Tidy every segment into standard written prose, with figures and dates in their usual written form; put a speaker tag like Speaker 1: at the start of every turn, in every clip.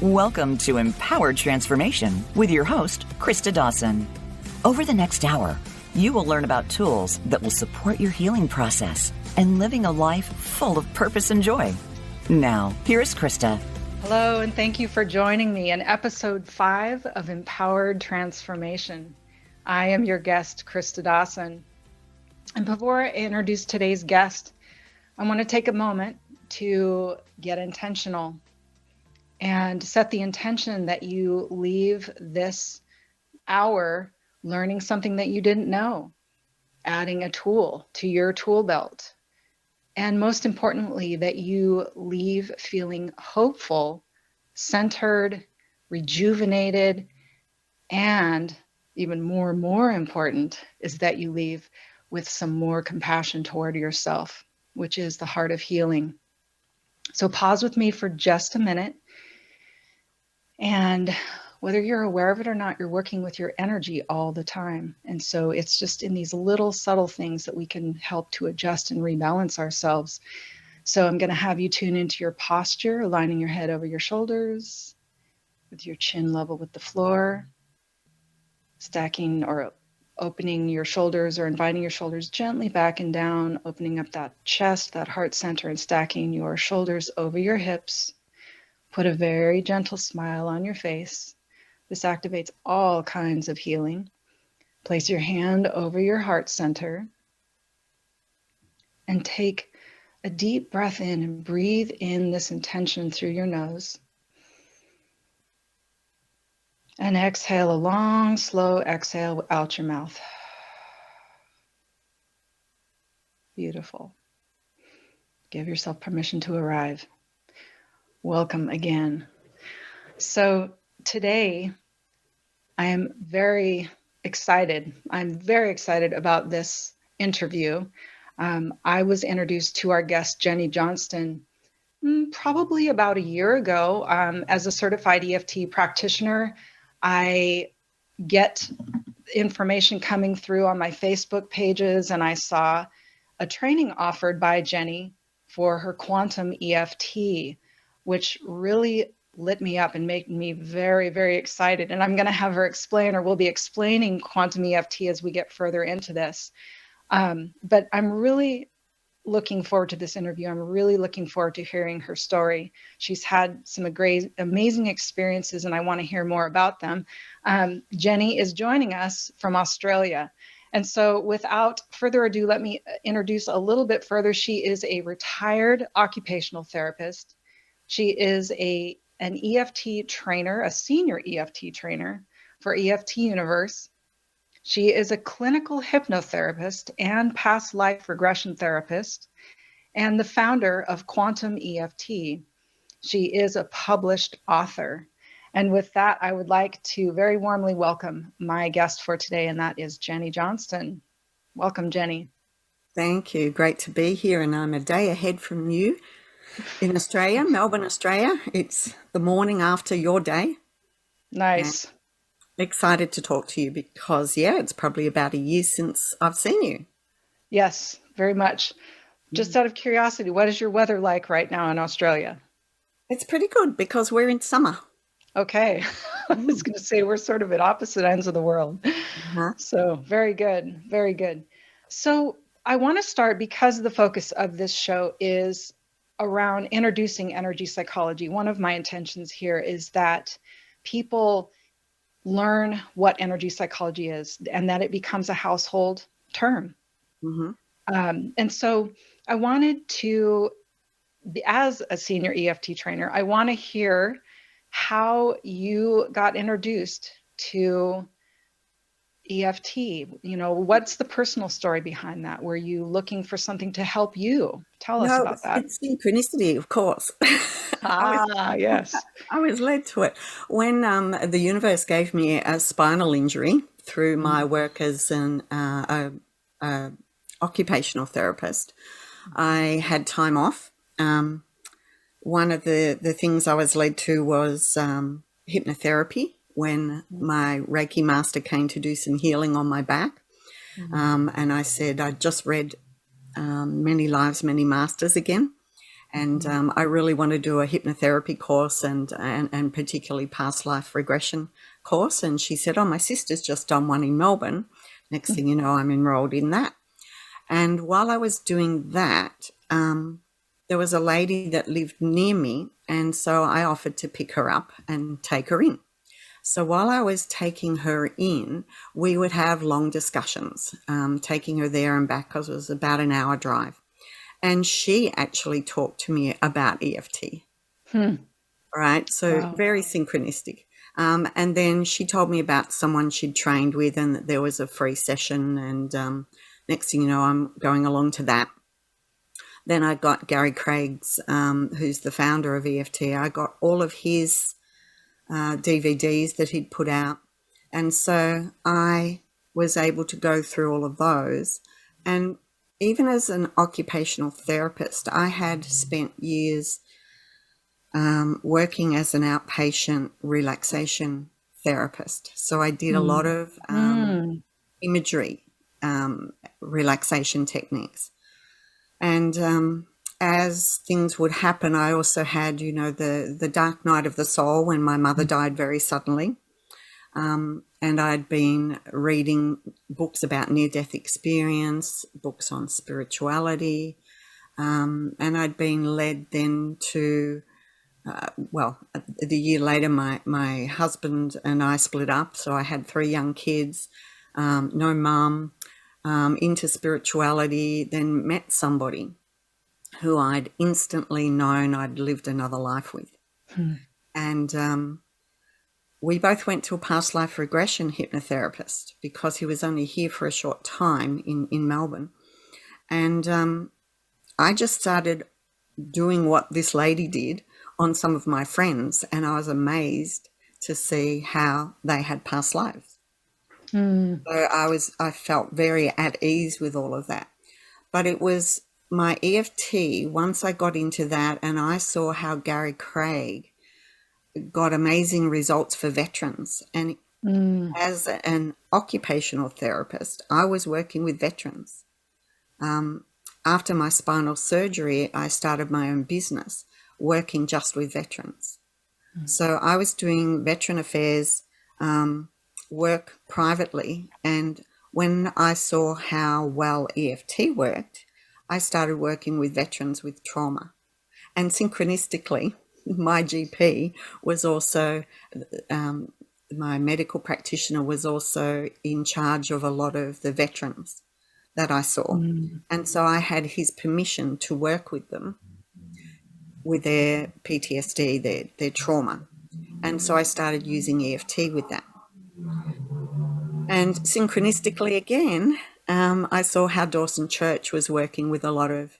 Speaker 1: Welcome to Empowered Transformation with your host, Christa Dawson. Over the next hour, you will learn about tools that will support your healing process and living a life full of purpose and joy. Now, here's Christa.
Speaker 2: Hello, and thank you for joining me in episode 5 of Empowered Transformation. I am your guest, Christa Dawson. And before I introduce today's guest, I want to take a moment to get intentional and set the intention that you leave this hour learning something that you didn't know, adding a tool to your tool belt, and most importantly, that you leave feeling hopeful, centered, rejuvenated, and even more important is that you leave with some more compassion toward yourself, which is the heart of healing. So pause with me for just a minute. And whether you're aware of it or not, you're working with your energy all the time. And so it's just in these little subtle things that we can help to adjust and rebalance ourselves. So I'm going to have you tune into your posture, aligning your head over your shoulders with your chin level with the floor, stacking or opening your shoulders or inviting your shoulders gently back and down, opening up that chest, that heart center, and stacking your shoulders over your hips. Put a very gentle smile on your face. This activates all kinds of healing. Place your hand over your heart center and take a deep breath in and breathe in this intention through your nose. And exhale a long, slow exhale out your mouth. Beautiful. Give yourself permission to arrive. Welcome again. So today, I am very excited. I'm very excited about this interview. I was introduced to our guest, Jenny Johnston, probably about a year ago. As a certified EFT practitioner, I get information coming through on my Facebook pages, and I saw a training offered by Jenny for her Quantum EFT, which really lit me up and made me very, very excited. And I'm going to have her explain, or we'll be explaining Quantum EFT as we get further into this. But I'm really looking forward to this interview. I'm really looking forward to hearing her story. She's had some amazing experiences, and I want to hear more about them. Jenny is joining us from Australia. And so without further ado, let me introduce a little bit further. She is a retired occupational therapist. She is an EFT trainer, a senior EFT trainer for EFT Universe. She is a clinical hypnotherapist and past life regression therapist, and the founder of Quantum EFT. She is a published author. And with that, I would like to very warmly welcome my guest for today, and that is Jenny Johnston. Welcome, Jenny.
Speaker 3: Thank you. Great to be here. And I'm a day ahead from you in Australia, Melbourne, Australia. It's the morning after your day.
Speaker 2: Nice.
Speaker 3: And excited to talk to you because, it's probably about a year since I've seen you.
Speaker 2: Yes, very much. Just out of curiosity, what is your weather like right now in Australia?
Speaker 3: It's pretty good because we're in summer.
Speaker 2: Okay. I was going to say we're sort of at opposite ends of the world. So very good. Very good. So I want to start, because the focus of this show is around introducing energy psychology. One of my intentions here is that people learn what energy psychology is and that it becomes a household term. And so I wanted to, as a senior EFT trainer, I want to hear how you got introduced to EFT. You know, what's the personal story behind that? Were you looking for something to help you? Tell us about that.
Speaker 3: It's synchronicity, of course.
Speaker 2: Yes.
Speaker 3: I was led to it. When the universe gave me a spinal injury through my work as an occupational therapist, I had time off. One of the things I was led to was hypnotherapy when my Reiki master came to do some healing on my back. And I said, I just read Many Lives, Many Masters again. And I really want to do a hypnotherapy course and particularly past life regression course. And she said, oh, my sister's just done one in Melbourne. Next thing you know, I'm enrolled in that. And while I was doing that, there was a lady that lived near me. And so I offered to pick her up and take her in. So while I was taking her in, we would have long discussions, taking her there and back because it was about an hour drive. And she actually talked to me about EFT. Right. So
Speaker 2: Wow.
Speaker 3: very synchronistic. And then she told me about someone she'd trained with and that there was a free session. And next thing you know, I'm going along to that. Then I got Gary Craig's, who's the founder of EFT. I got all of his DVDs that he'd put out. And so I was able to go through all of those. And even as an occupational therapist, I had spent years working as an outpatient relaxation therapist. So I did a lot of imagery, relaxation techniques. And as things would happen, I also had, the dark night of the soul when my mother died very suddenly. And I'd been reading books about near-death experience, books on spirituality, and I'd been led then to, the year later, my husband and I split up, so I had 3 young kids, no mum, into spirituality, then met somebody who I'd instantly known I'd lived another life with. And we both went to a past life regression hypnotherapist because he was only here for a short time in Melbourne. And I just started doing what this lady did on some of my friends, and I was amazed to see how they had past lives. So I felt very at ease with all of that. But it was my EFT, once I got into that and I saw how Gary Craig got amazing results for veterans. And as an occupational therapist, I was working with veterans. After my spinal surgery, I started my own business working just with veterans. So I was doing veteran affairs work privately. And when I saw how well EFT worked, I started working with veterans with trauma. And synchronistically, my GP was also, my medical practitioner was also in charge of a lot of the veterans that I saw. And so I had his permission to work with them with their PTSD, their trauma. And so I started using EFT with that. And synchronistically again, I saw how Dawson Church was working with a lot of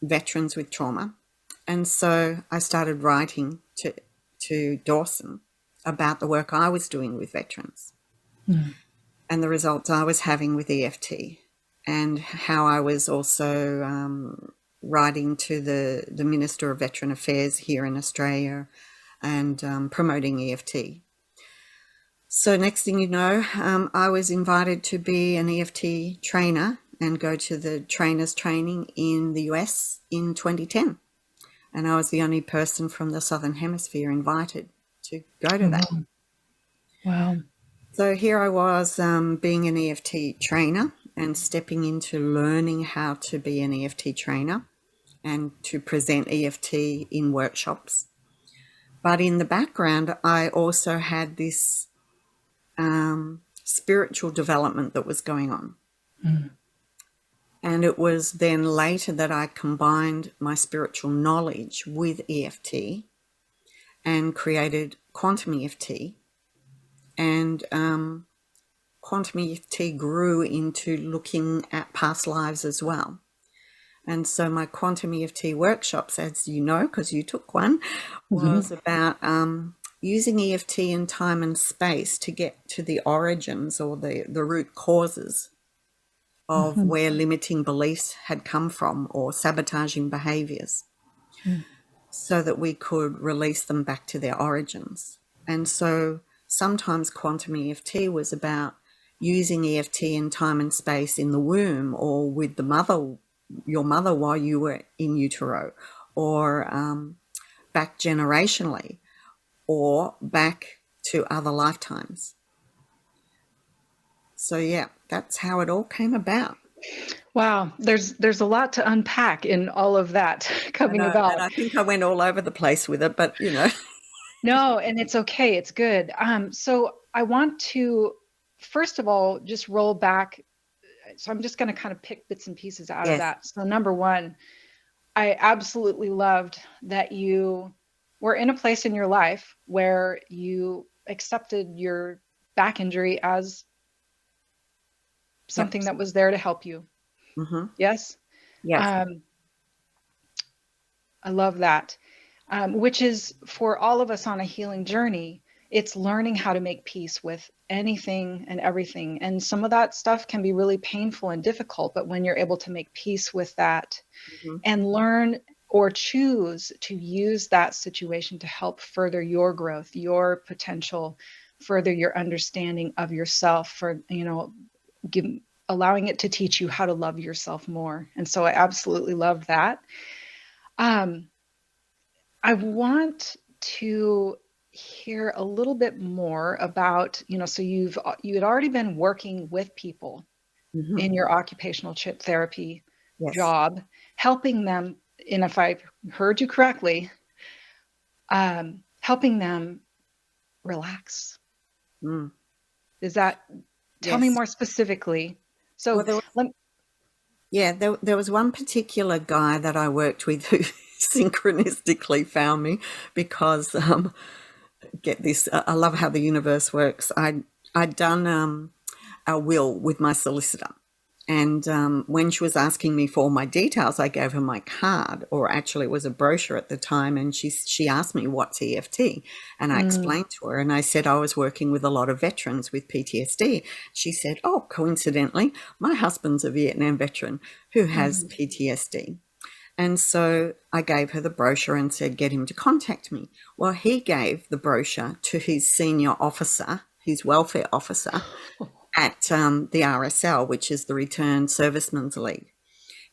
Speaker 3: veterans with trauma. And so I started writing to Dawson about the work I was doing with veterans and the results I was having with EFT, and how I was also writing to the Minister of Veteran Affairs here in Australia and promoting EFT. So next thing you know, I was invited to be an EFT trainer and go to the trainers training in the US in 2010. And I was the only person from the Southern Hemisphere invited to go to that.
Speaker 2: Wow.
Speaker 3: So here I was being an EFT trainer and stepping into learning how to be an EFT trainer and to present EFT in workshops. But in the background, I also had this spiritual development that was going on. And it was then later that I combined my spiritual knowledge with EFT and created Quantum EFT. And Quantum EFT grew into looking at past lives as well. And so my Quantum EFT workshops, as you know, because you took one, was about using EFT in time and space to get to the origins or the root causes of where limiting beliefs had come from or sabotaging behaviors so that we could release them back to their origins. And so sometimes Quantum EFT was about using EFT in time and space in the womb or with the mother your mother while you were in utero, or back generationally, or back to other lifetimes. So yeah, that's how it all came about.
Speaker 2: Wow, there's a lot to unpack in all of that coming about.
Speaker 3: And I think I went all over the place with it, but
Speaker 2: No, and it's okay. It's good. So I want to, first of all, just roll back. So I'm just going to kind of pick bits and pieces out of
Speaker 3: Yes.
Speaker 2: that. So number one, I absolutely loved that you were in a place in your life where you accepted your back injury as something that was there to help you.
Speaker 3: Mm-hmm.
Speaker 2: Yes?
Speaker 3: Yes.
Speaker 2: I love that. Which is for all of us on a healing journey, it's learning how to make peace with anything and everything. And some of that stuff can be really painful and difficult, but when you're able to make peace with that and learn or choose to use that situation to help further your growth, your potential, further your understanding of yourself, for, allowing it to teach you how to love yourself more. And so I absolutely love that. I want to hear a little bit more about, so you had already been working with people in your occupational therapy job, helping them, and if I heard you correctly, helping them relax. Is that, tell me more specifically. So
Speaker 3: there was one particular guy that I worked with who synchronistically found me because, get this, I love how the universe works. I'd done a will with my solicitor. And when she was asking me for my details, I gave her my card, or actually it was a brochure at the time. And she asked me, what's EFT? And I explained to her, and I said I was working with a lot of veterans with PTSD. She said, oh, coincidentally, my husband's a Vietnam veteran who has PTSD. And so I gave her the brochure and said, get him to contact me. Well, he gave the brochure to his senior officer, his welfare officer, at the RSL, which is the Returned Servicemen's League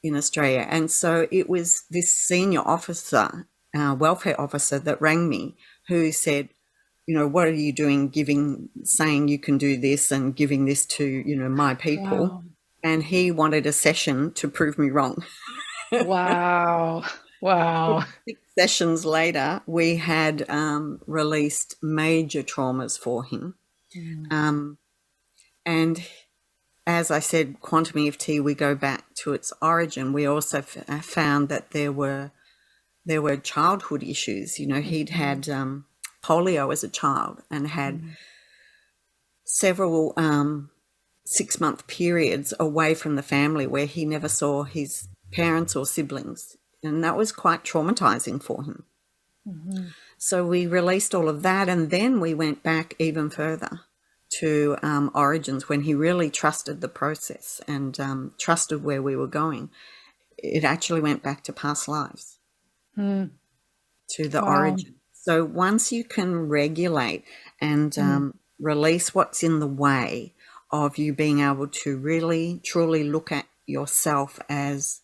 Speaker 3: in Australia. And so it was this senior officer, welfare officer, that rang me, who said, what are you doing saying you can do this and giving this to, my people? Wow. And he wanted a session to prove me wrong.
Speaker 2: Wow.
Speaker 3: 6 sessions later, we had released major traumas for him. And as I said, Quantum EFT, we go back to its origin. We also found that there were childhood issues. He'd had polio as a child and had several 6-month periods away from the family where he never saw his parents or siblings. And that was quite traumatizing for him. So we released all of that, and then we went back even further to origins, when he really trusted the process and trusted where we were going. It actually went back to past lives, to the origin. So once you can regulate and release what's in the way of you being able to really, truly look at yourself as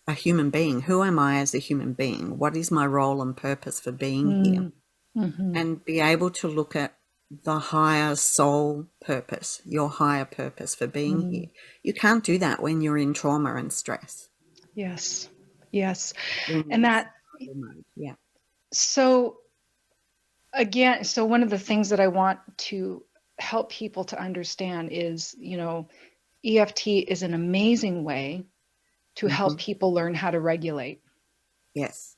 Speaker 3: a human being. Who am I as a human being? What is my role and purpose for being here? And be able to look at the higher soul purpose, your higher purpose for being here. You can't do that when you're in trauma and stress.
Speaker 2: Yes. And that,
Speaker 3: yeah.
Speaker 2: So again, so one of the things that I want to help people to understand is, EFT is an amazing way to help people learn how to regulate.
Speaker 3: Yes.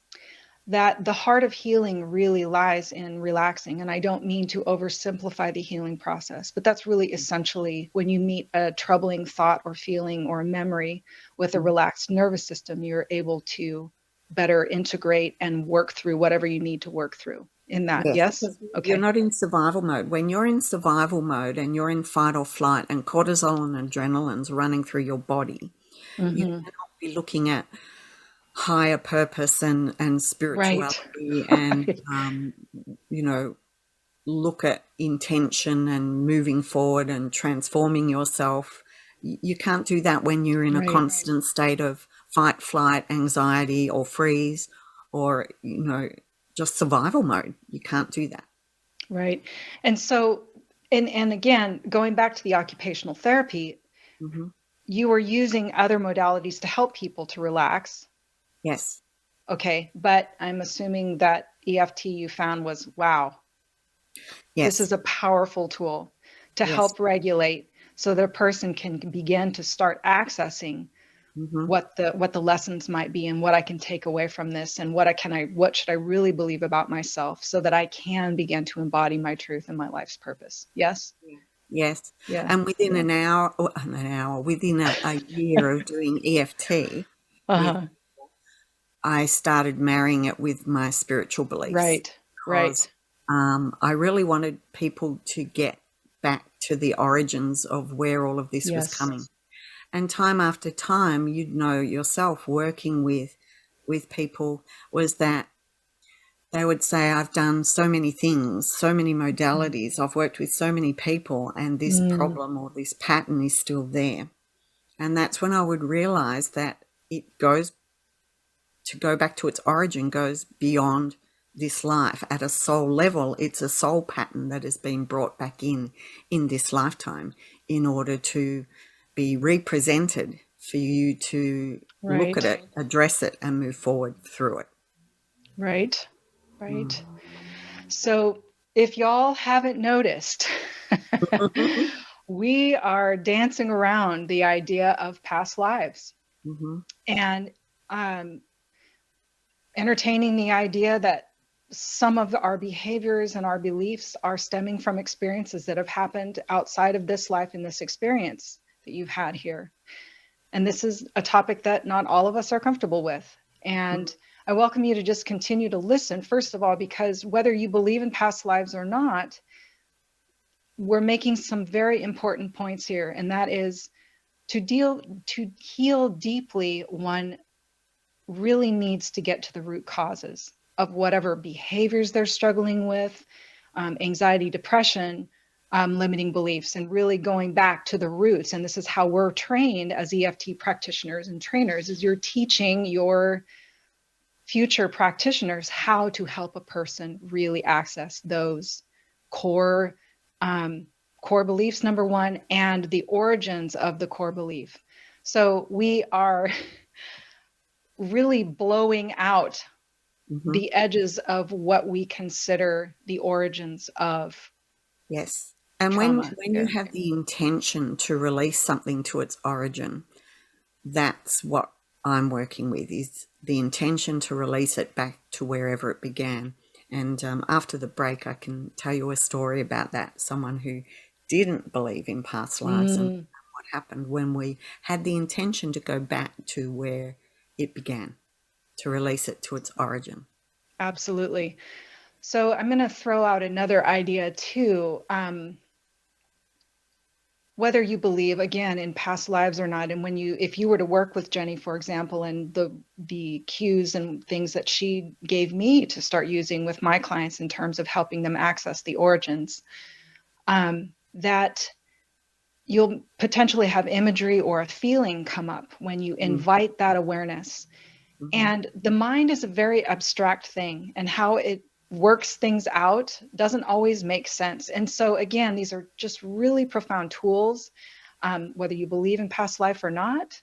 Speaker 2: That the heart of healing really lies in relaxing. And I don't mean to oversimplify the healing process, but that's really essentially when you meet a troubling thought or feeling or a memory with a relaxed nervous system, you're able to better integrate and work through whatever you need to work through in that. Yes?
Speaker 3: Okay. You're not in survival mode. When you're in survival mode and you're in fight or flight and cortisol and adrenaline's running through your body, you cannot be looking at higher purpose and spirituality and look at intention and moving forward and transforming yourself. You can't do that when you're in a constant state of fight, flight, anxiety, or freeze, or, just survival mode. You can't do that.
Speaker 2: Right. And so, and again, going back to the occupational therapy,
Speaker 3: Mm-hmm.
Speaker 2: you were using other modalities to help people to relax.
Speaker 3: Yes.
Speaker 2: Okay. But I'm assuming that EFT you found was, wow,
Speaker 3: Yes.
Speaker 2: this is a powerful tool to
Speaker 3: Yes.
Speaker 2: help regulate so that a person can begin to start accessing
Speaker 3: Mm-hmm.
Speaker 2: what the lessons might be and what I can take away from this and what should I really believe about myself so that I can begin to embody my truth and my life's purpose. Yes?
Speaker 3: Yes.
Speaker 2: Yeah.
Speaker 3: And within within a year of doing EFT,
Speaker 2: Uh-huh.
Speaker 3: I started marrying it with my spiritual beliefs.
Speaker 2: Right.
Speaker 3: Because, I really wanted people to get back to the origins of where all of this was coming. And time after time, you'd know yourself working with people, was that they would say, I've done so many things, so many modalities, I've worked with so many people, and this problem or this pattern is still there. And that's when I would realize that to go back to its origin goes beyond this life. At a soul level, it's a soul pattern that has been brought back in this lifetime in order to be represented for you to look at it, address it, and move forward through it.
Speaker 2: Right. So if y'all haven't noticed, we are dancing around the idea of past lives and entertaining the idea that some of our behaviors and our beliefs are stemming from experiences that have happened outside of this life and this experience that you've had here. And this is a topic that not all of us are comfortable with. And I welcome you to just continue to listen, first of all, because whether you believe in past lives or not, we're making some very important points here. And that is to heal deeply, one really needs to get to the root causes of whatever behaviors they're struggling with, anxiety, depression, limiting beliefs, and really going back to the roots. And this is how we're trained as EFT practitioners and trainers, is you're teaching your future practitioners how to help a person really access those core beliefs, number one, and the origins of the core belief. So we are really blowing out the edges of what we consider the origins of.
Speaker 3: Yes. And when you have the intention to release something to its origin, that's what I'm working with, is the intention to release it back to wherever it began. And after the break, I can tell you a story about that, someone who didn't believe in past lives and what happened when we had the intention to go back to where it began, to release it to its origin.
Speaker 2: Absolutely. So I'm going to throw out another idea too. Whether you believe, again, in past lives or not, and if you were to work with Jenny, for example, and the cues and things that she gave me to start using with my clients in terms of helping them access the origins, that you'll potentially have imagery or a feeling come up when you invite that awareness. And the mind is a very abstract thing, and how it works things out doesn't always make sense. And so again, these are just really profound tools, whether you believe in past life or not.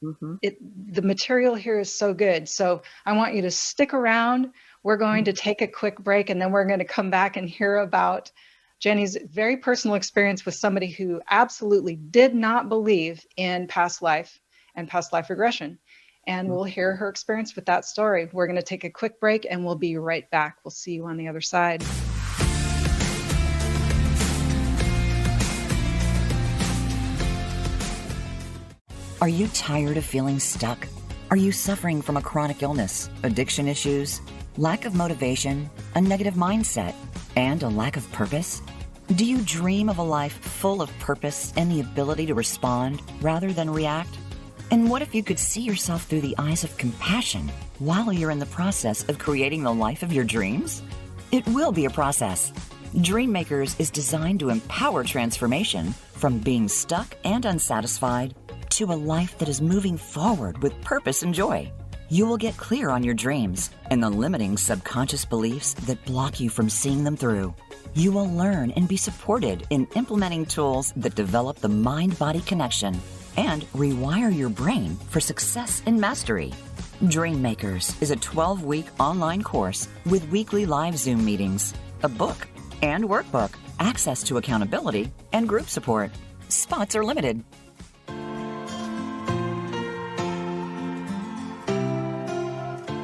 Speaker 2: The material here is so good. So I want you to stick around. We're going to take a quick break, and then we're going to come back and hear about Jenny's very personal experience with somebody who absolutely did not believe in past life and past life regression. And we'll hear her experience with that story. We're going to take a quick break, and we'll be right back. We'll see you on the other side.
Speaker 1: Are you tired of feeling stuck? Are you suffering from a chronic illness, addiction issues, lack of motivation, a negative mindset, and a lack of purpose? Do you dream of a life full of purpose and the ability to respond rather than react? And what if you could see yourself through the eyes of compassion while you're in the process of creating the life of your dreams? It will be a process. Dreammakers is designed to empower transformation from being stuck and unsatisfied to a life that is moving forward with purpose and joy. You will get clear on your dreams and the limiting subconscious beliefs that block you from seeing them through. You will learn and be supported in implementing tools that develop the mind-body connection and rewire your brain for success and mastery. Dream Makers is a 12-week online course with weekly live Zoom meetings, a book and workbook, access to accountability, and group support. Spots are limited.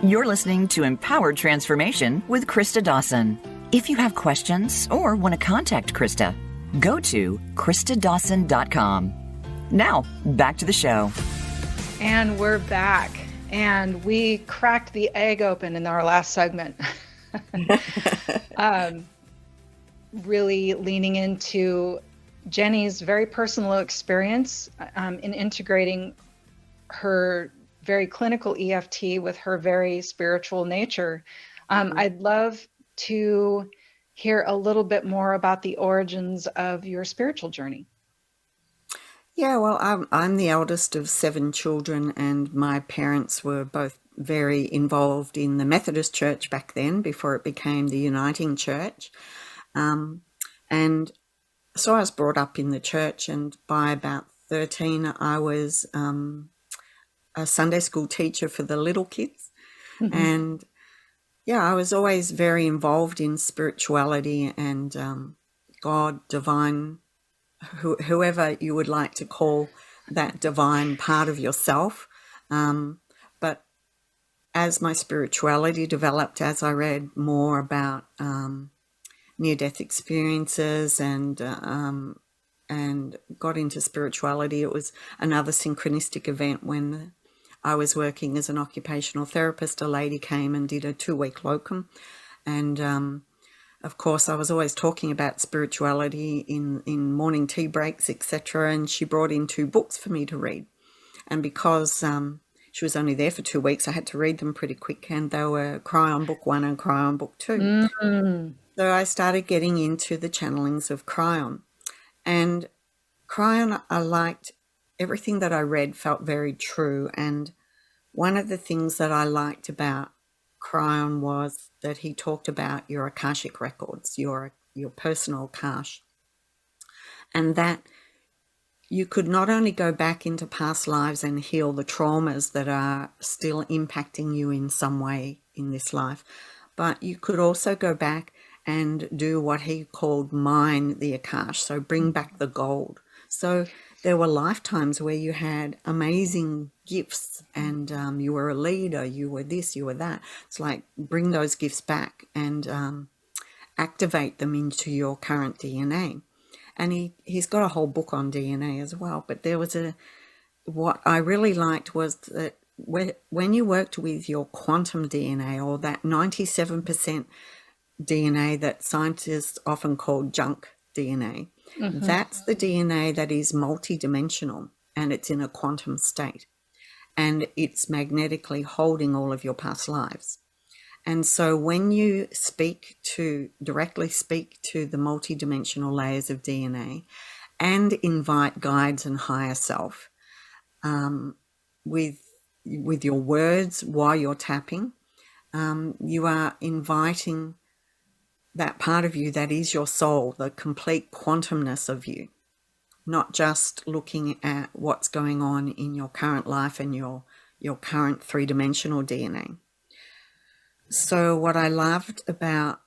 Speaker 1: You're listening to Empowered Transformation with Christa Dawson. If you have questions or want to contact Christa, go to christadawson.com. Now, back to the show.
Speaker 2: And we're back. And we cracked the egg open in our last segment. Really leaning into Jenny's very personal experience in integrating her very clinical EFT with her very spiritual nature. I'd love to hear a little bit more about the origins of your spiritual journey.
Speaker 3: Yeah, well, I'm the eldest of 7 children, and my parents were both very involved in the Methodist Church back then, before it became the Uniting Church. And so I was brought up in the church, and by about 13, I was a Sunday school teacher for the little kids. Mm-hmm. And yeah, I was always very involved in spirituality and God, divine, whoever you would like to call that divine part of yourself. But as my spirituality developed, as I read more about near-death experiences and got into spirituality, it was another synchronistic event when I was working as an occupational therapist. A lady came and did a 2-week locum, and of course I was always talking about spirituality in morning tea breaks, etc., and she brought in 2 books for me to read. And because she was only there for 2 weeks, I had to read them pretty quick, and they were Cry on Book 1 and Cry on Book 2. Mm-hmm. So I started getting into the channelings of Cryon. And Cryon, I liked everything that I read, felt very true. And one of the things that I liked about Cryon was that he talked about your Akashic records, your personal Akash, and that you could not only go back into past lives and heal the traumas that are still impacting you in some way in this life, but you could also go back and do what he called mine the Akash, so bring back the gold. So there were lifetimes where you had amazing gifts and you were a leader, you were this, you were that. It's like bring those gifts back and activate them into your current DNA. And he's got a whole book on DNA as well. But there was what I really liked was that when you worked with your quantum DNA, or that 97% DNA that scientists often call junk DNA, mm-hmm. that's the DNA that is multidimensional and it's in a quantum state and it's magnetically holding all of your past lives. And so when you directly speak to the multidimensional layers of DNA and invite guides and higher self with your words while you're tapping, you are inviting that part of you that is your soul, the complete quantumness of you, not just looking at what's going on in your current life and your current 3-dimensional DNA. So what I loved about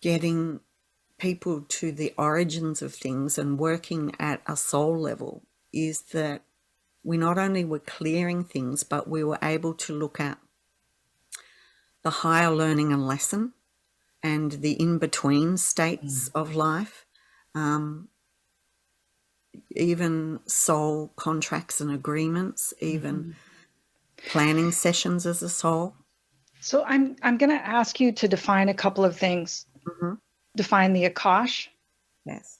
Speaker 3: getting people to the origins of things and working at a soul level is that we not only were clearing things, but we were able to look at the higher learning and lesson and the in-between states of life, even soul contracts and agreements, even planning sessions as a soul.
Speaker 2: So I'm going to ask you to define a couple of things. Mm-hmm. Define the Akash.
Speaker 3: Yes.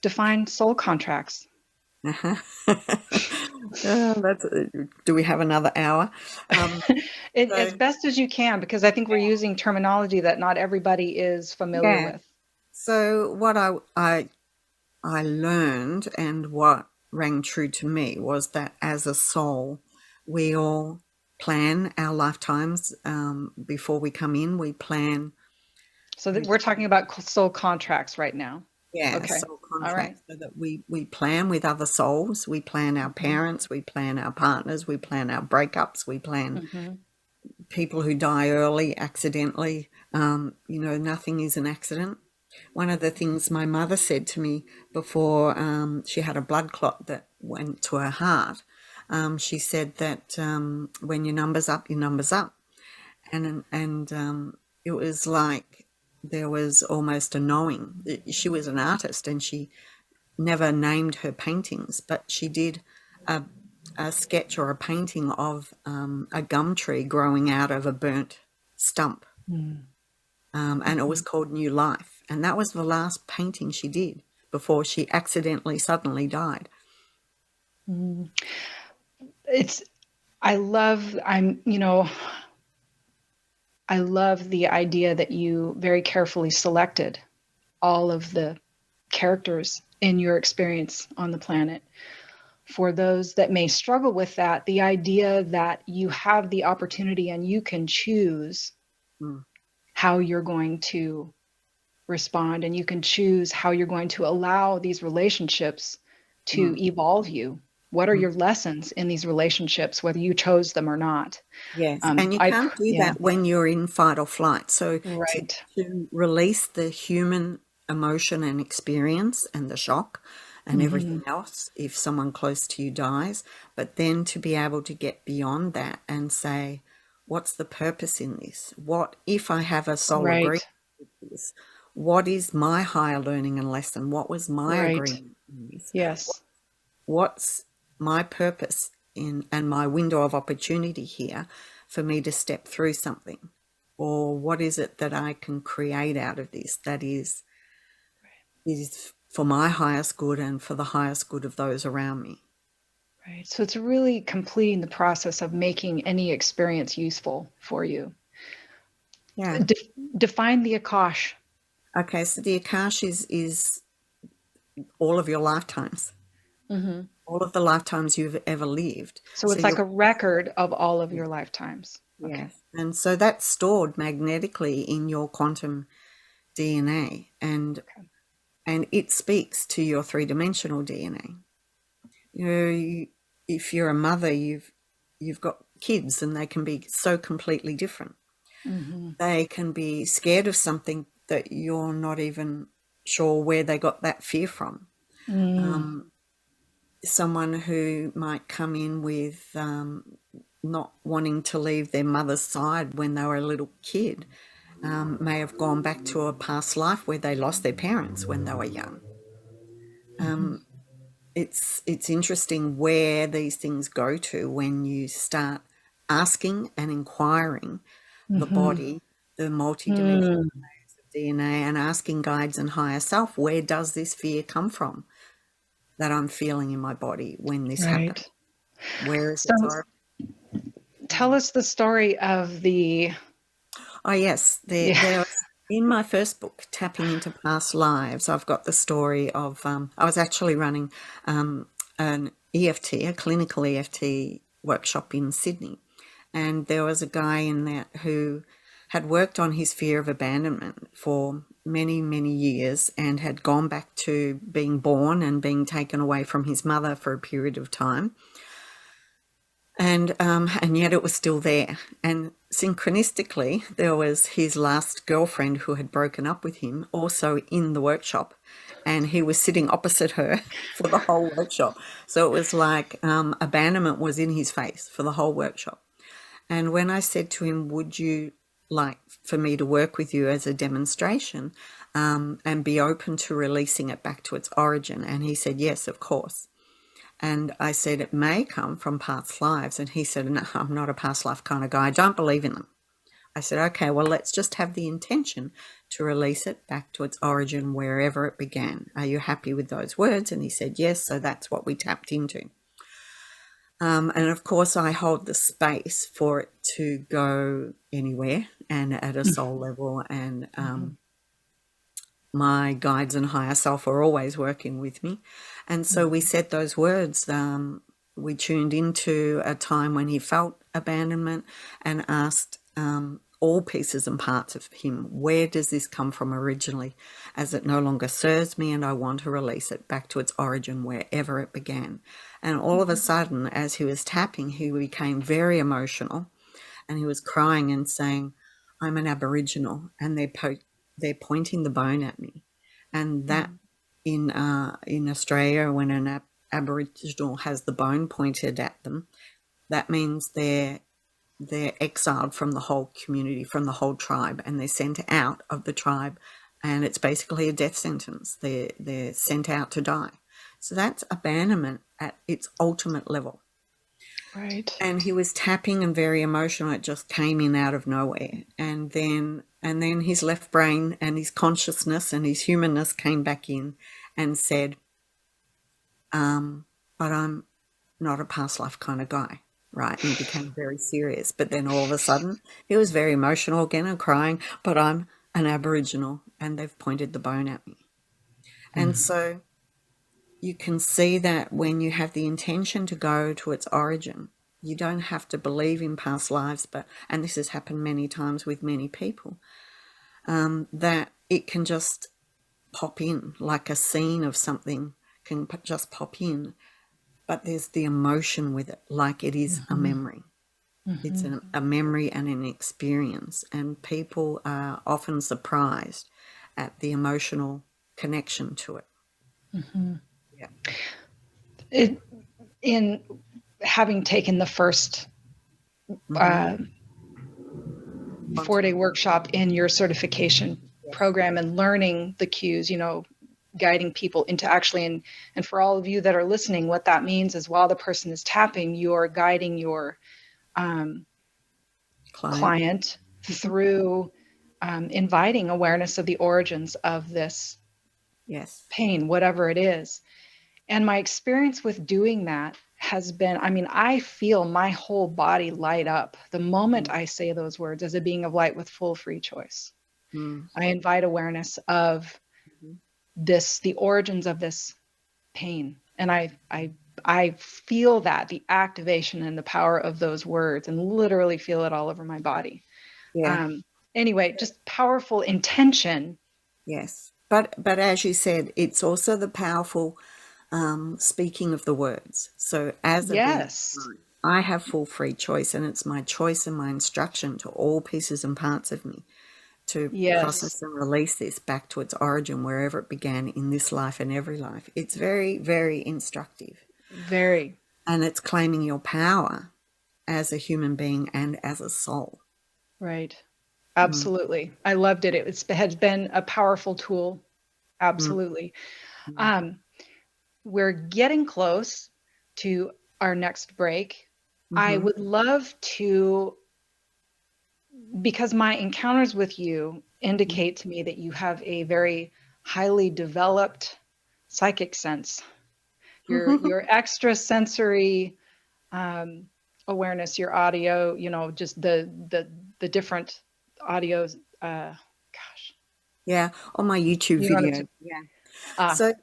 Speaker 2: Define soul contracts.
Speaker 3: Uh-huh. Do we have another hour?
Speaker 2: As best as you can, because I think we're using terminology that not everybody is familiar with.
Speaker 3: So what I learned and what rang true to me was that as a soul, we all plan our lifetimes before we come in. We plan.
Speaker 2: So that we're talking about soul contracts right now.
Speaker 3: Yeah,
Speaker 2: Okay.
Speaker 3: soul
Speaker 2: All right.
Speaker 3: contracts, so that we plan with other souls. We plan our parents, we plan our partners, we plan our breakups, we plan
Speaker 2: Mm-hmm.
Speaker 3: people who die early accidentally. Nothing is an accident. One of the things my mother said to me before she had a blood clot that went to her heart, she said that when your number's up, your number's up. And it was like there was almost a knowing. She was an artist and she never named her paintings, but she did a sketch or a painting of a gum tree growing out of a burnt stump. And it was called New Life. And that was the last painting she did before she accidentally suddenly died.
Speaker 2: I love the idea that you very carefully selected all of the characters in your experience on the planet. For those that may struggle with that, the idea that you have the opportunity and you can choose how you're going to respond, and you can choose how you're going to allow these relationships to evolve you. What are your lessons in these relationships, whether you chose them or not?
Speaker 3: Yes, and you can't do that when you're in fight or flight. So
Speaker 2: Right.
Speaker 3: to release the human emotion and experience and the shock and everything else if someone close to you dies, but then to be able to get beyond that and say, what's the purpose in this? What if I have a soul
Speaker 2: Right.
Speaker 3: agreement with this? What is my higher learning and lesson? What was my
Speaker 2: Right.
Speaker 3: agreement in this?
Speaker 2: Yes.
Speaker 3: What's my purpose in and my window of opportunity here for me to step through something? Or what is it that I can create out of this that is for my highest good and for the highest good of those around me?
Speaker 2: Right. So it's really completing the process of making any experience useful for you.
Speaker 3: Yeah.
Speaker 2: Define the Akash.
Speaker 3: Okay, so the Akash is all of your lifetimes. All of the lifetimes you've ever lived.
Speaker 2: So it's like a record of all of your lifetimes.
Speaker 3: Yes.
Speaker 2: Okay.
Speaker 3: And so that's stored magnetically in your quantum DNA, and it speaks to your three-dimensional DNA. If you're a mother, you've got kids, and they can be so completely different. They can be scared of something that you're not even sure where they got that fear from. Someone who might come in with not wanting to leave their mother's side when they were a little kid may have gone back to a past life where they lost their parents when they were young. It's interesting where these things go to when you start asking and inquiring the body, the multidimensional layers of DNA, and asking guides and higher self, where does this fear come from that I'm feeling in my body when this happened? Where is its origin?
Speaker 2: Tell us the story of the...
Speaker 3: Oh, yes. There was, in my first book, Tapping into Past Lives, I've got the story of, I was actually running an EFT, a clinical EFT workshop in Sydney. And there was a guy in there who had worked on his fear of abandonment for many, many years and had gone back to being born and being taken away from his mother for a period of time. And yet it was still there. And synchronistically, there was his last girlfriend who had broken up with him also in the workshop. And he was sitting opposite her for the whole workshop. So it was like abandonment was in his face for the whole workshop. And when I said to him, would you like for me to work with you as a demonstration and be open to releasing it back to its origin? And he said, yes, of course. And I said, it may come from past lives. And he said, no, I'm not a past life kind of guy. I don't believe in them. I said, okay, well, let's just have the intention to release it back to its origin wherever it began. Are you happy with those words? And he said, yes. So that's what we tapped into. And of course, I hold the space for it to go anywhere and at a soul level. And my guides and higher self are always working with me. And so we said those words. We tuned into a time when he felt abandonment and asked all pieces and parts of him, where does this come from originally, as it no longer serves me and I want to release it back to its origin, wherever it began. And all of a sudden, as he was tapping, he became very emotional and he was crying and saying, I'm an Aboriginal, and they're pointing the bone at me. And that in Australia, when an Aboriginal has the bone pointed at them, that means they're exiled from the whole community, from the whole tribe, and they're sent out of the tribe, and it's basically a death sentence. They're sent out to die. So that's abandonment at its ultimate level.
Speaker 2: Right.
Speaker 3: And he was tapping and very emotional. It just came in out of nowhere. And then his left brain and his consciousness and his humanness came back in and said, but I'm not a past life kind of guy, right? And he became very serious. But then all of a sudden, he was very emotional again and crying, but I'm an Aboriginal and they've pointed the bone at me. And so you can see that when you have the intention to go to its origin, you don't have to believe in past lives, and this has happened many times with many people, that it can just pop in, like a scene of something can just pop in, but there's the emotion with it, like it is a memory. It's a memory and an experience, and people are often surprised at the emotional connection to it. Yeah.
Speaker 2: In having taken the first 4-day workshop in your certification program and learning the cues, guiding people into actually, and for all of you that are listening, what that means is while the person is tapping, you're guiding your client through inviting awareness of the origins of this pain, whatever it is. And my experience with doing that has been, I feel my whole body light up the moment I say those words as a being of light with full free choice. I invite awareness of this, the origins of this pain. And I feel that, the activation and the power of those words, and literally feel it all over my body. Anyway, just powerful intention.
Speaker 3: Yes. But as you said, it's also the powerful speaking of the words. So as a being, I have full free choice, and it's my choice and my instruction to all pieces and parts of me to process and release this back to its origin, wherever it began in this life and every life. It's very, very instructive.
Speaker 2: Very.
Speaker 3: And it's claiming your power as a human being and as a soul.
Speaker 2: Right. Absolutely. I loved it. It has been a powerful tool. Absolutely. We're getting close to our next break. I would love to, because my encounters with you indicate to me that you have a very highly developed psychic sense. Your extrasensory awareness, your audio, just the different audios.
Speaker 3: Yeah, on my YouTube video. So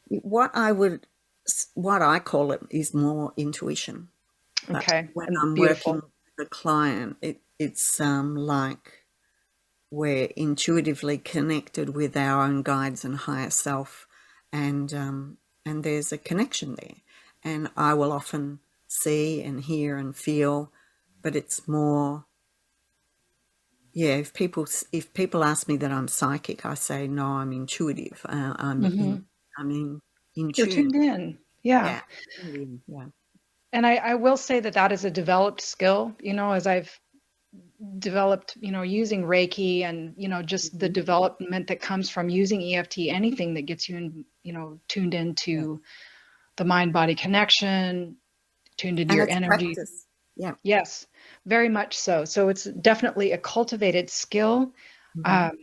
Speaker 3: what I call it is more intuition.
Speaker 2: Okay.
Speaker 3: When I'm working with the client, it's like we're intuitively connected with our own guides and higher self, and there's a connection there. And I will often see and hear and feel, but it's more. Yeah, if people ask me that I'm psychic, I say no, I'm intuitive. I'm in tune.
Speaker 2: You're tuned in. Yeah. And I will say that is a developed skill, as I've developed, using Reiki and, just the development that comes from using EFT, anything that gets you in, tuned into the mind-body connection, tuned into your energy.
Speaker 3: Practice. Yeah.
Speaker 2: Yes, very much so. So it's definitely a cultivated skill.
Speaker 3: And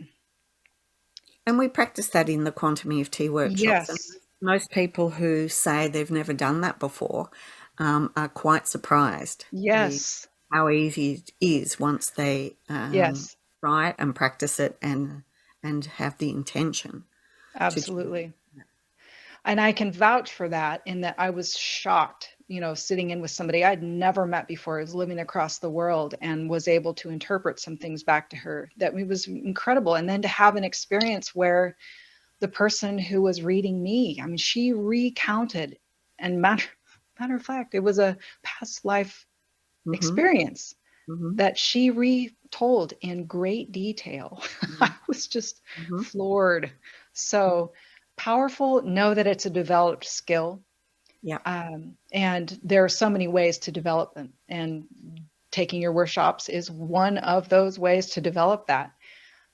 Speaker 3: we practice that in the Quantum EFT workshops.
Speaker 2: Yes.
Speaker 3: And most people who say they've never done that before are quite surprised.
Speaker 2: Yes.
Speaker 3: How easy it is once they try it and practice it and and have the intention.
Speaker 2: Absolutely. And I can vouch for that, in that I was shocked, sitting in with somebody I'd never met before, who was living across the world, and was able to interpret some things back to her. That it was incredible. And then to have an experience where the person who was reading me, I mean, she recounted, and matter of fact, it was a past life experience that she retold in great detail. I was just floored. So powerful. Know that it's a developed skill.
Speaker 3: Yeah.
Speaker 2: And there are so many ways to develop them. And taking your workshops is one of those ways to develop that.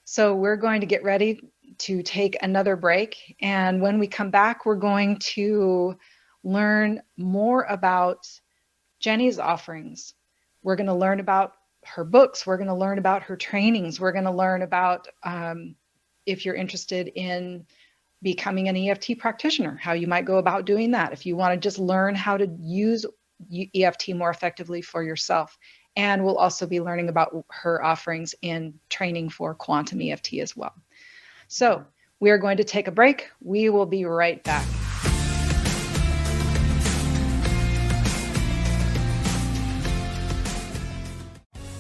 Speaker 2: So we're going to get ready to take another break. And when we come back, we're going to learn more about Jenny's offerings. We're going to learn about her books. We're going to learn about her trainings. We're going to learn about, if you're interested in becoming an EFT practitioner, how you might go about doing that. If you want to just learn how to use EFT more effectively for yourself. And we'll also be learning about her offerings in training for Quantum EFT as well. So we are going to take a break. We will be right back.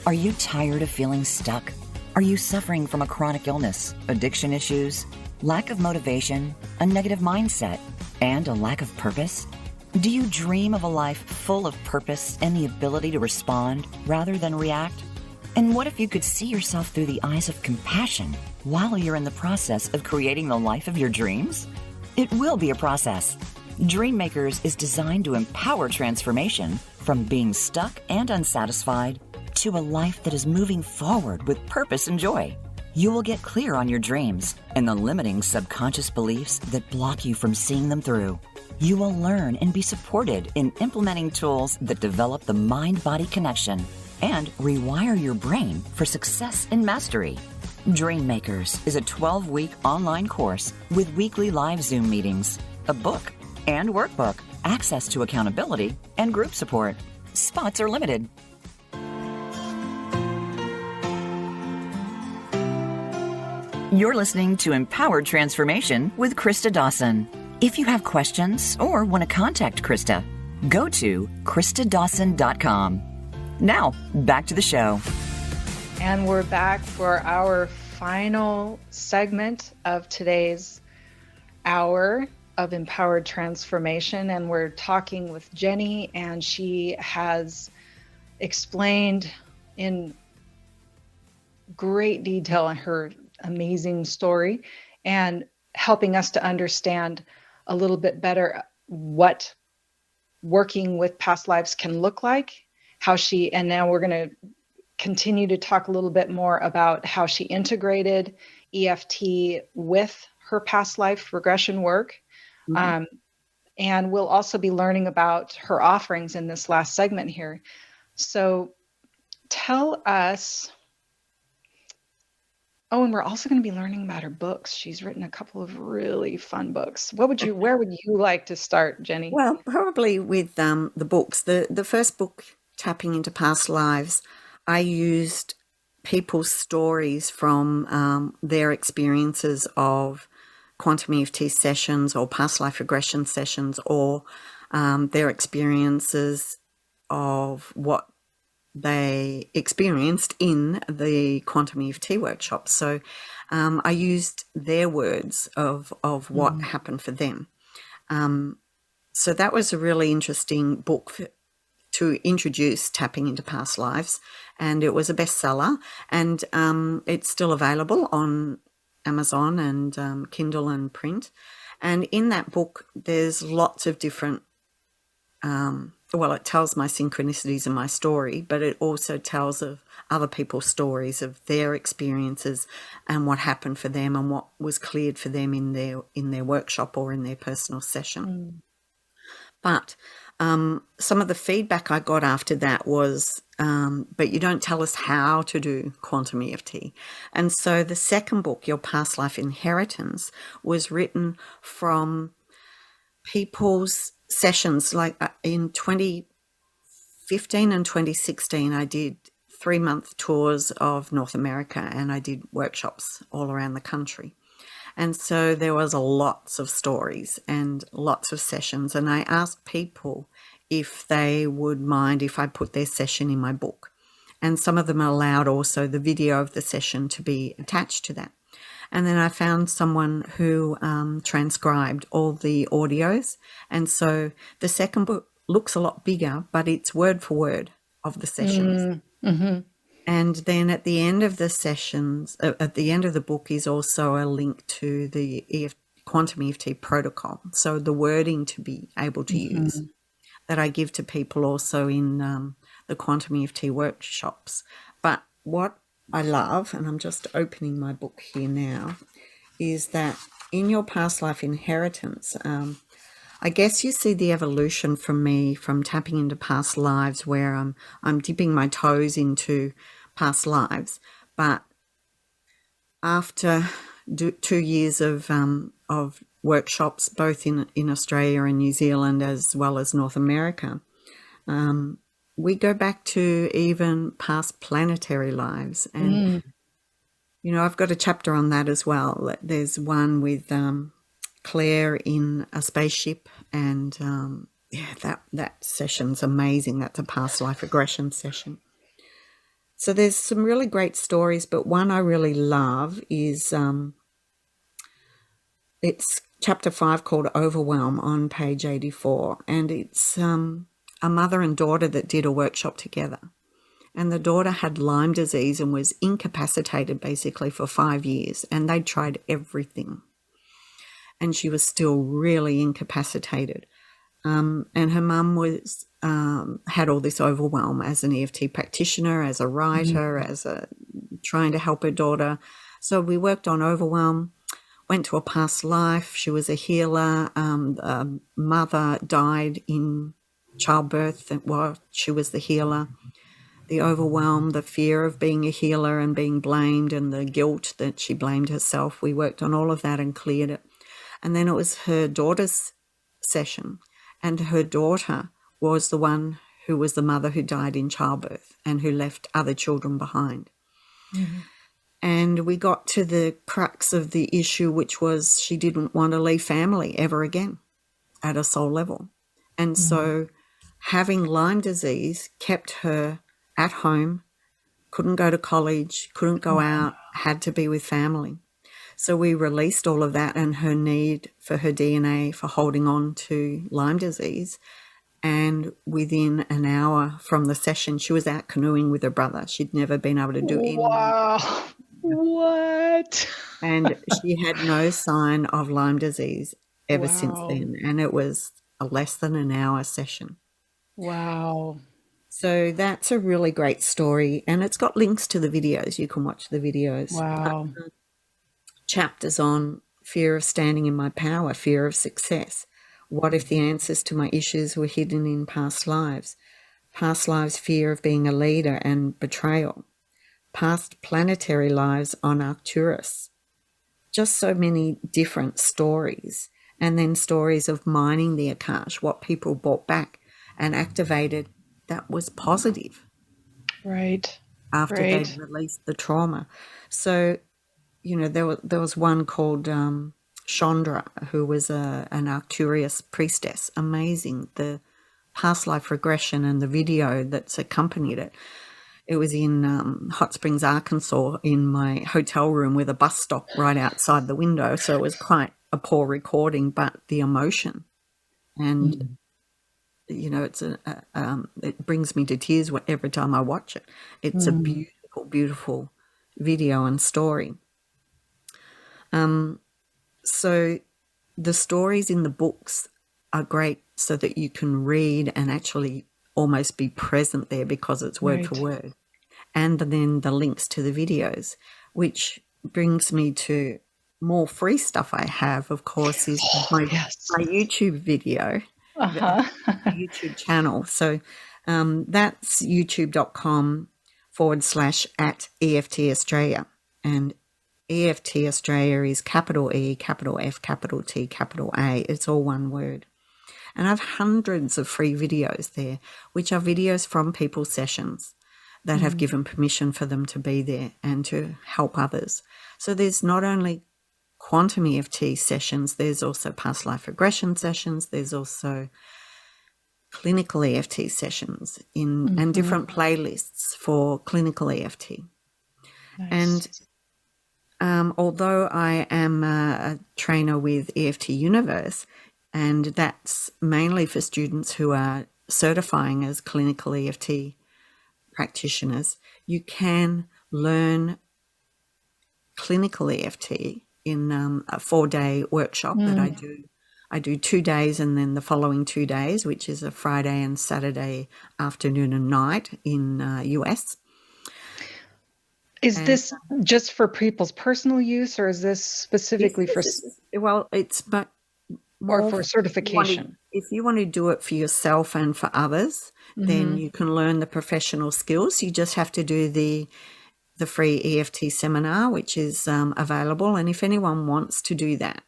Speaker 1: Are you tired of feeling stuck? Are you suffering from a chronic illness, addiction issues, lack of motivation, a negative mindset, and a lack of purpose? Do you dream of a life full of purpose and the ability to respond rather than react? And what if you could see yourself through the eyes of compassion while you're in the process of creating the life of your dreams? It will be a process. Dream Makers is designed to empower transformation from being stuck and unsatisfied to a life that is moving forward with purpose and joy. You will get clear on your dreams and the limiting subconscious beliefs that block you from seeing them through. You will learn and be supported in implementing tools that develop the mind-body connection and rewire your brain for success and mastery. Dream Makers is a 12-week online course with weekly live Zoom meetings, a book and workbook, access to accountability, and group support. Spots are limited. You're listening to Empowered Transformation with Christa Dawson. If you have questions or want to contact Christa, go to christadawson.com. Now, back to the show.
Speaker 2: And we're back for our final segment of today's hour of Empowered Transformation. And we're talking with Jenny, and she has explained in great detail in her amazing story, and helping us to understand a little bit better what working with past lives can look like, and now we're going to continue to talk a little bit more about how she integrated EFT with her past life regression work. And we'll also be learning about her offerings in this last segment here. So tell us. Oh, and we're also going to be learning about her books. She's written a couple of really fun books. Where would you like to start, Jenny?
Speaker 3: Well, probably with the books. The first book, Tapping into Past Lives, I used people's stories from their experiences of Quantum EFT sessions or past life regression sessions, or their experiences of what they experienced in the Quantum EFT workshop. So I used their words of what happened for them. So that was a really interesting book to introduce Tapping into Past Lives, and it was a bestseller, and it's still available on Amazon and Kindle and print. And in that book, there's lots of different it tells my synchronicities and my story, but it also tells of other people's stories of their experiences and what happened for them and what was cleared for them in their workshop or in their personal session. But some of the feedback I got after that was, but you don't tell us how to do Quantum EFT. And so the second book, Your Past Life Inheritance, was written from people's sessions. Like in 2015 and 2016, I did 3-month tours of North America, and I did workshops all around the country. And so there was lots of stories and lots of sessions, and I asked people if they would mind if I put their session in my book. And some of them allowed also the video of the session to be attached to that. And then I found someone who transcribed all the audios. And so the second book looks a lot bigger, but it's word for word of the sessions.
Speaker 2: Mm-hmm.
Speaker 3: And then at the end of the sessions, at the end of the book is also a link to the Quantum EFT protocol. So the wording to be able to use that I give to people also in the Quantum EFT workshops. But what I love, and I'm just opening my book here now, is that in your past life inheritance, I guess you see the evolution from me from tapping into past lives where I'm dipping my toes into past lives. But after 2 years of workshops, both in Australia and New Zealand as well as North America, we go back to even past planetary lives. And, I've got a chapter on that as well. There's one with Claire in a spaceship, and that session's amazing. That's a past life regression session. So there's some really great stories, but one I really love is it's chapter 5 called Overwhelm on page 84, and it's a mother and daughter that did a workshop together. And the daughter had Lyme disease and was incapacitated basically for 5 years, and they tried everything. And she was still really incapacitated. And her mum was had all this overwhelm as an EFT practitioner, as a writer, as trying to help her daughter. So we worked on overwhelm, went to a past life. She was a healer. Mother died in childbirth while she was the healer. The overwhelm, the fear of being a healer and being blamed, and the guilt that she blamed herself. We worked on all of that and cleared it. And then it was her daughter's session, and her daughter was the one who was the mother who died in childbirth and who left other children behind. And we got to the crux of the issue, which was she didn't want to leave family ever again at a soul level. And so having Lyme disease kept her at home, couldn't go to college, couldn't go out, had to be with family. So we released all of that and her need for her DNA for holding on to Lyme disease. And within an hour from the session, she was out canoeing with her brother. She'd never been able to do anything.
Speaker 2: Wow. What?
Speaker 3: And she had no sign of Lyme disease ever since then. And it was a less than an hour session.
Speaker 2: Wow.
Speaker 3: So that's a really great story. And it's got links to the videos. You can watch the videos.
Speaker 2: Wow.
Speaker 3: Chapters on fear of standing in my power, fear of success. What if the answers to my issues were hidden in past lives? Past lives' fear of being a leader and betrayal. Past planetary lives on Arcturus. Just so many different stories. And then stories of mining the Akash, what people brought back and activated that was positive.
Speaker 2: Right.
Speaker 3: After they'd released the trauma. So, there was one called Chandra, who was an Arcturus priestess. Amazing. The past life regression and the video that's accompanied it. It was in Hot Springs, Arkansas, in my hotel room with a bus stop right outside the window. So it was quite a poor recording, but the emotion and it brings me to tears every time I watch it. It's a beautiful, beautiful video and story. So the stories in the books are great so that you can read and actually almost be present there because it's word for word. And then the links to the videos, which brings me to more free stuff I have, of course, is my YouTube video, YouTube channel. So that's youtube.com/@EFT Australia. And EFT Australia is capital E, capital F, capital T, capital A. It's all one word. And I have hundreds of free videos there, which are videos from people's sessions. that have given permission for them to be there and to help others. So there's not only quantum EFT sessions, there's also past life regression sessions, there's also clinical EFT sessions and different playlists for clinical EFT.
Speaker 2: Nice.
Speaker 3: And although I am a trainer with EFT Universe, and that's mainly for students who are certifying as clinical EFT practitioners, you can learn clinical EFT in a 4-day workshop that I do. I do 2 days and then the following 2 days, which is a Friday and Saturday afternoon and night in US.
Speaker 2: Is this just for people's personal use, or is this specifically
Speaker 3: Well, it's but more
Speaker 2: or for certification?
Speaker 3: If you want to do it for yourself and for others, then you can learn the professional skills. You just have to do the free EFT seminar, which is available. And if anyone wants to do that,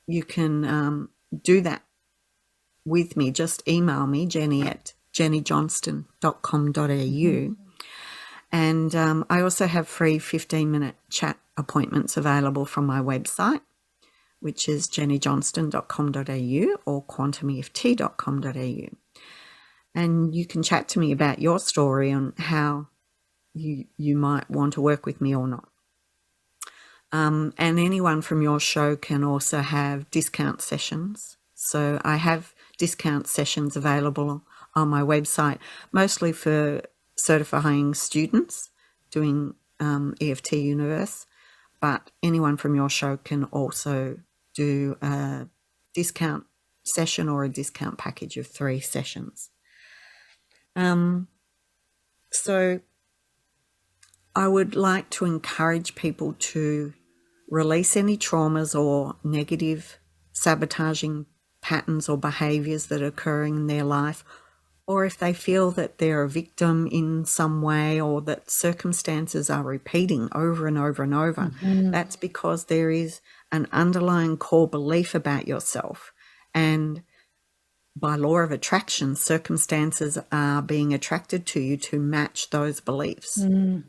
Speaker 3: you can do that with me. Just email me, jenny@jennyjohnston.com.au. And I also have free 15-minute chat appointments available from my website, which is jennyjohnston.com.au or quantumeft.com.au. And you can chat to me about your story and how you might want to work with me or not. And anyone from your show can also have discount sessions. So I have discount sessions available on my website, mostly for certifying students doing EFT Universe, but anyone from your show can also do a discount session or a discount package of 3 sessions. So I would like to encourage people to release any traumas or negative sabotaging patterns or behaviours that are occurring in their life, or if they feel that they're a victim in some way or that circumstances are repeating over and over and over. That's because there is an underlying core belief about yourself. And by law of attraction, circumstances are being attracted to you to match those beliefs. And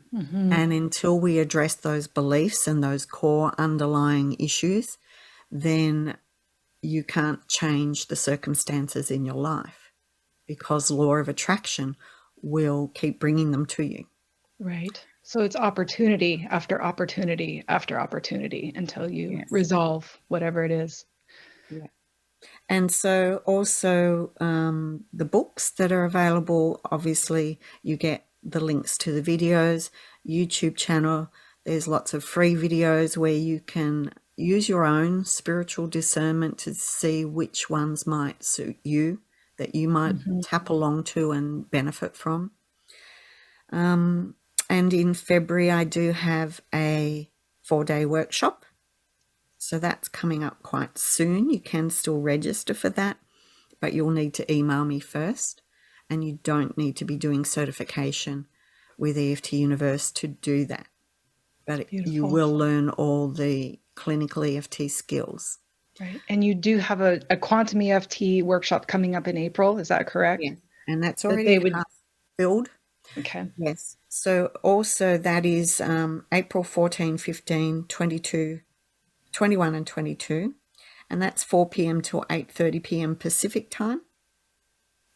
Speaker 3: until we address those beliefs and those core underlying issues, then you can't change the circumstances in your life, because law of attraction will keep bringing them to you.
Speaker 2: Right. So it's opportunity after opportunity after opportunity until you resolve whatever it is.
Speaker 3: Yeah. And so also the books that are available, obviously you get the links to the videos, YouTube channel. There's lots of free videos where you can use your own spiritual discernment to see which ones might suit you, that you might tap along to and benefit from. And in February, I do have a 4-day workshop. So that's coming up quite soon. You can still register for that, but you'll need to email me first. And you don't need to be doing certification with EFT Universe to do that. But you will learn all the clinical EFT skills.
Speaker 2: Right. And you do have a Quantum EFT workshop coming up in April. Is that correct?
Speaker 3: Yes. And that's already filled.
Speaker 2: Okay.
Speaker 3: Yes. So also that is April 14, 15, 22, 21 and 22. And that's 4 p.m. till 8:30 p.m. Pacific time.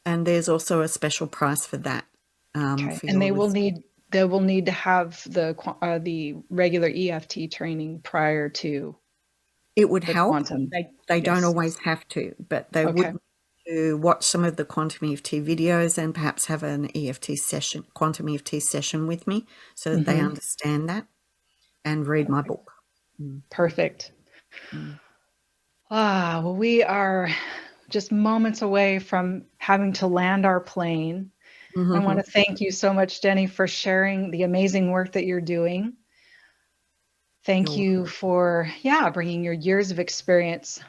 Speaker 3: And there's also a special price for that.
Speaker 2: Okay. And they will need to have the regular EFT training prior to.
Speaker 3: It would help.
Speaker 2: Quantum.
Speaker 3: They don't always have to, but they would to watch some of the Quantum EFT videos and perhaps have an EFT session, Quantum EFT session with me, so that they understand that, and read my book.
Speaker 2: Perfect. Well, we are just moments away from having to land our plane. I want to thank you so much, Jenny, for sharing the amazing work that you're doing. Thank you for, bringing your years of experience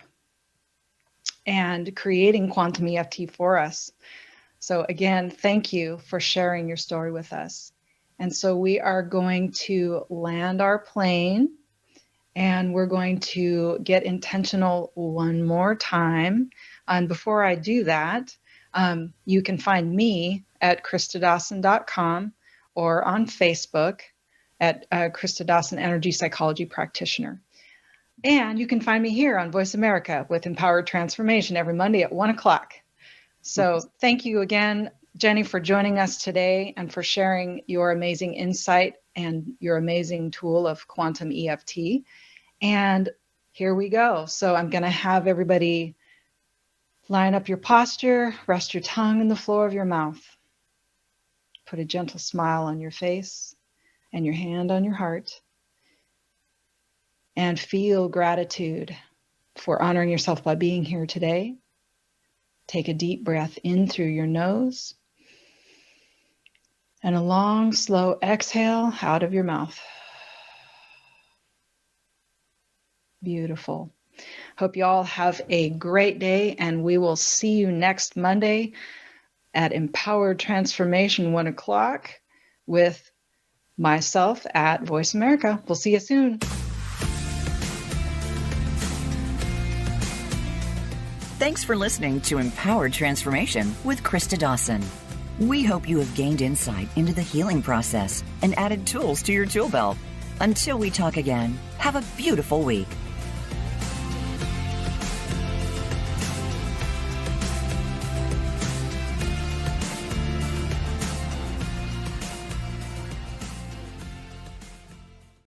Speaker 2: and creating Quantum EFT for us. So again, thank you for sharing your story with us. And so we are going to land our plane, and we're going to get intentional one more time. And before I do that, you can find me at christadawson.com, or on Facebook at Christa Dawson, Energy Psychology Practitioner. And you can find me here on Voice America with Empowered Transformation every Monday at 1 o'clock. So thank you again, Jenny, for joining us today and for sharing your amazing insight and your amazing tool of Quantum EFT. And here we go. So I'm going to have everybody line up your posture, rest your tongue in the floor of your mouth. Put a gentle smile on your face and your hand on your heart. And feel gratitude for honoring yourself by being here today. Take a deep breath in through your nose and a long, slow exhale out of your mouth. Beautiful. Hope you all have a great day, and we will see you next Monday at Empowered Transformation 1 o'clock with myself at Voice America. We'll see you soon.
Speaker 1: Thanks for listening to Empowered Transformation with Christa Dawson. We hope you have gained insight into the healing process and added tools to your tool belt. Until we talk again, have a beautiful week.